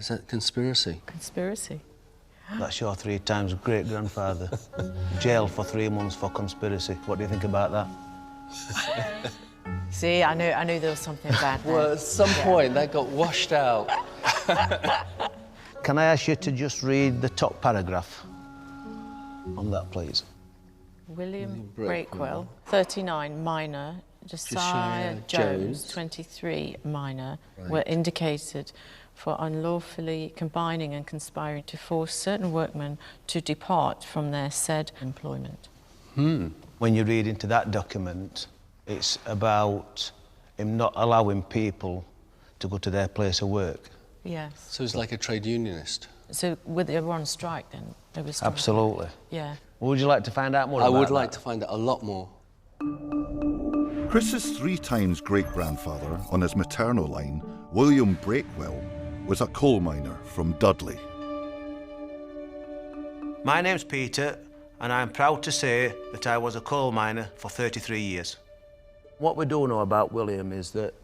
Is that conspiracy? Conspiracy. That's your 3 times great-grandfather. Jail for 3 months for conspiracy. What do you think about that? See, I knew there was something bad there. Well, at some point, that got washed out. Can I ask you to just read the top paragraph on that, please? William Breakwell, 39, minor. Josiah Jones, 23, minor, were indicated for unlawfully combining and conspiring to force certain workmen to depart from their said employment. When you read into that document, it's about him not allowing people to go to their place of work. Yes. So he's like a trade unionist. So they were on strike then? They were striking. Absolutely. Yeah. Would you like to find out more about that? I would like to find out a lot more. Chris's 3 times great-grandfather on his maternal line, William Breakwell, was a coal miner from Dudley. My name's Peter, and I'm proud to say that I was a coal miner for 33 years. What we do know about William is that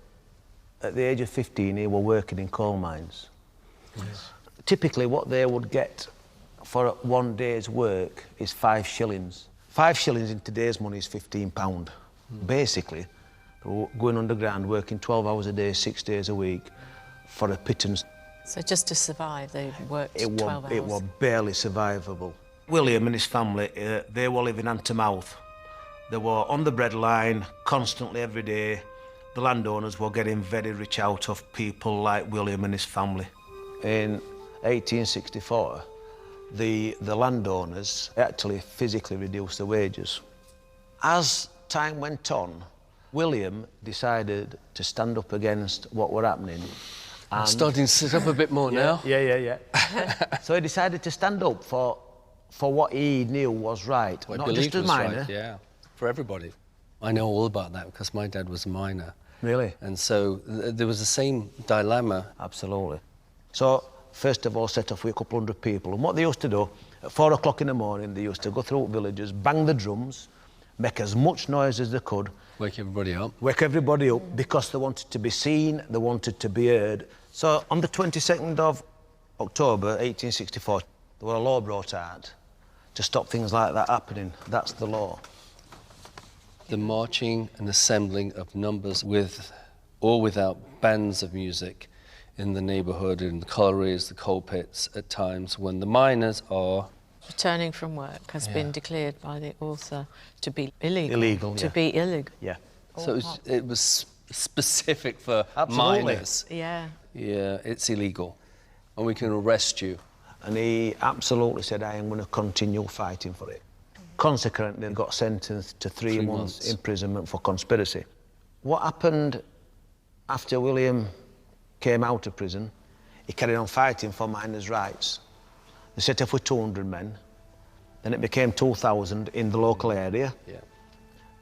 at the age of 15, he was working in coal mines. Yes. Typically, what they would get for 1 day's work is 5 shillings. 5 shillings in today's money is £15. Basically, going underground, working 12 hours a day, 6 days a week for a pittance. So just to survive, they worked 12 hours? It was barely survivable. William and his family, they were living hand to mouth. They were on the breadline constantly every day. The landowners were getting very rich out of people like William and his family. In 1864, the landowners actually physically reduced the wages. As time went on, William decided to stand up against what were happening. I'm starting to sit up a bit more now. Yeah. So he decided to stand up for what he knew was right, What not just as miner. right, yeah, for everybody. I know all about that because my dad was a miner. Really? And so there was the same dilemma. Absolutely. So, first of all, set off with a couple hundred people. And what they used to do, at 4 o'clock in the morning, they used to go through villages, bang the drums, make as much noise as they could. Wake everybody up. Wake everybody up because they wanted to be seen, they wanted to be heard. So, on the 22nd of October, 1864, there was a law brought out to stop things like that happening. That's the law. The marching and assembling of numbers with or without bands of music in the neighbourhood, in the collieries, the coal pits, at times when the miners are... Returning from work has been declared by the author to be illegal. Illegal, To be illegal. Yeah. So it was specific for Absolutely. miners. Yeah. Yeah, it's illegal. And we can arrest you. And he absolutely said, I am going to continue fighting for it. Consequently, they got sentenced to 3 months imprisonment for conspiracy. What happened after William came out of prison, he carried on fighting for miners' rights. They set off with 200 men, then it became 2,000 in the local area,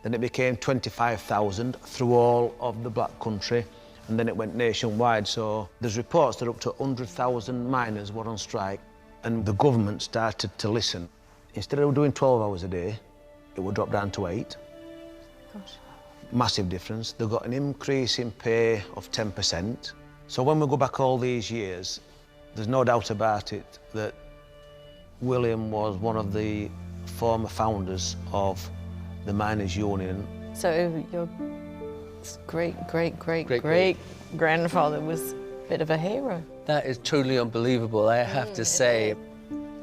then it became 25,000 through all of the Black Country, and then it went nationwide. So there's reports that up to 100,000 miners were on strike, and the government started to listen. Instead of doing 12 hours a day, it would drop down to 8. Gosh. Massive difference. They got an increase in pay of 10%. So when we go back all these years, there's no doubt about it that William was one of the former founders of the Miners' Union. So your great-great-great-great-grandfather was a bit of a hero. That is truly unbelievable, I have to say.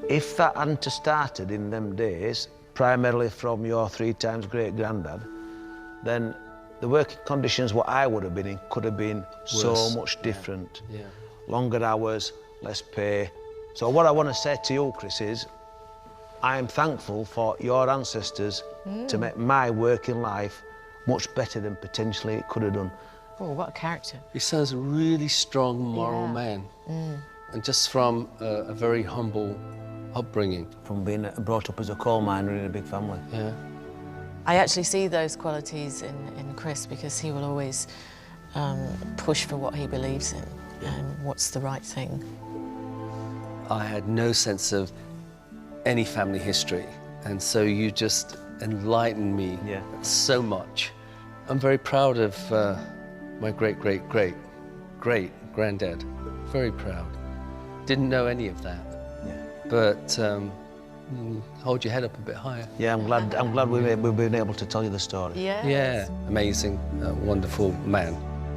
If that hadn't started in them days, primarily from your 3 times great-granddad, then the working conditions what I would have been in could have been so much different. Yeah. Longer hours, less pay. So what I want to say to you, Chris, is I am thankful for your ancestors to make my working life much better than potentially it could have done. Oh, what a character. He sounds a really strong moral man. And just from a very humble upbringing. From being brought up as a coal miner in a big family. Yeah. I actually see those qualities in Chris because he will always push for what he believes in and what's the right thing. I had no sense of any family history, and so you just enlightened me so much. I'm very proud of my great-great-great-great-granddad. Very proud. Didn't know any of that. Yeah. But hold your head up a bit higher. Yeah, I'm glad we've been able to tell you the story. Yes. Yeah, amazing, wonderful man.